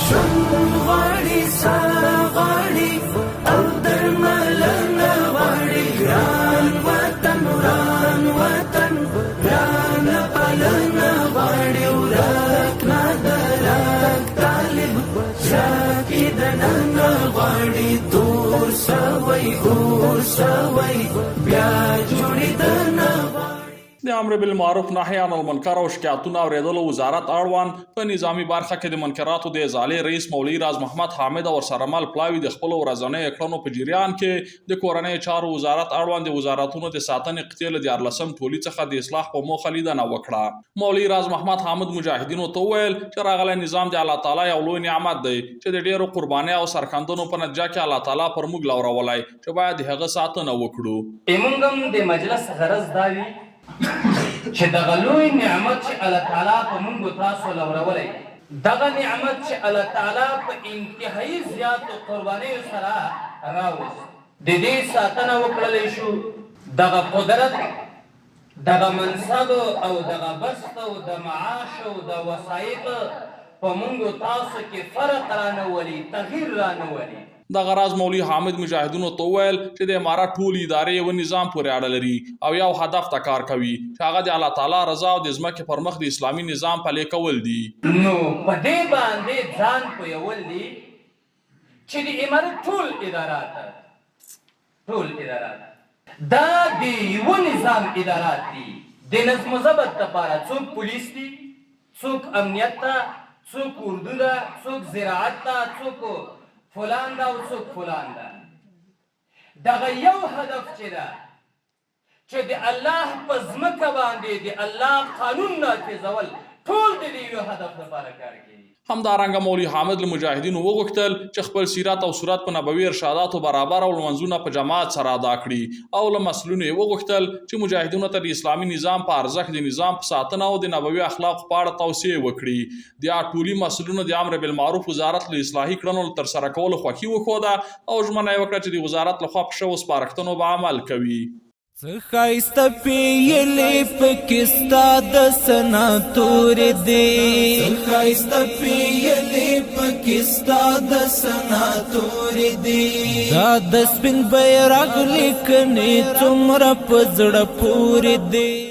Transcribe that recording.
ژوند غواړي ساه غواړي او درملنه غواړي ګران وطن ګرانه پالنه غواړي ورک نه د رک طالب شاکي دننه غواړي تور سوی اور سوی بیا جوړېدنه د امر بالمعروف نهي عن المنکر او شکایتونو اوریدلو وزارت اړوند په نظامی برخه کې د منکراتو د ازالې رئیس مولوي راز محمد حامد او سرمل پلاوی د خپل ورځنۍ کړنو په جریان کې د کورنۍ چارو وزارت اړوند د وزارتونو د ساتنې قطعې د 14 ټولي څخه د اصلاح په موخه لیدنه وکړه. مولوي راز محمد حامد مجاهدینو ته وویل چې راغلی نظام د الله تعالی یو لوی نعمت دی چې د ډیرو قربانۍ او سرښندنو په نتیجه کې الله تعالی پر موږ لورولای چې باید هغه ساتنه وکړو. موږ هم د مجلس غرض دا وي چې دغه لوی نعمت چې الله تعالی په موږ تاسو لورولی دغه نعمت چې الله تعالی په انتهایی زیاتو قربانیو سره راوست د دې ساتنه وکړلی شو. دغه قدرت دغه منصب او دغه بست او د معاش او د وسایط په موږ تاسو کې فرق رانولي تغییر رانولي. دغه راز مولوي حامد مجاهدینو ته وویل چې د امارت ټولې ادارې یو نظام پورې اړه لري او یو هدف ته کار کوي چې هغه د الله تعالی رضا او د ځمکې پر مخ د اسلامي نظام پلي کول دي. نو په دې باندې ځان پوهول دي چې د امارت ټول ادارات دا د یو نظام ادارات دي. د نظم و ضبط لپاره څوک پولیس دي، څوک امنیت ته، څوک اردو ده، څوک زراعت ته، څوک فلان دا او څوک فلان دا. دغه یو هدف چې ده چې د الله په ځمکه باندې د الله قانون نافذول ټول د دې یو هدف لپاره کار کوي. همدارنګه مولوي حامد له مجاهدینو وغوښتل چې خپل سیرت او صورت په نبوي ارشاداتو برابر او لمنځونه په جماعت سره ادا کړي او له مسؤلینو یې وغوښتل چې مجاهدینو ته د اسلامي نظام په ارزښت د نظام په ساتنه او د نبوي اخلاقو په اړه توصیې وکړي. د ټولي مسؤلینو د امر بالمعروف وزارت له اصلاحي کړنو ترسره کولو خوښي وښوده او ژمنه یې وکړه چې د وزارت لخوا په شویو سپارښتنو به عمل کوي. څه ښایسته پیلې پکې ستا د سنا تورې دي، څه ښایسته پیلې پکې ستا د سنا تورې دي، دا د سپین بیرغ لیکنې څومره په زړه پورې دي.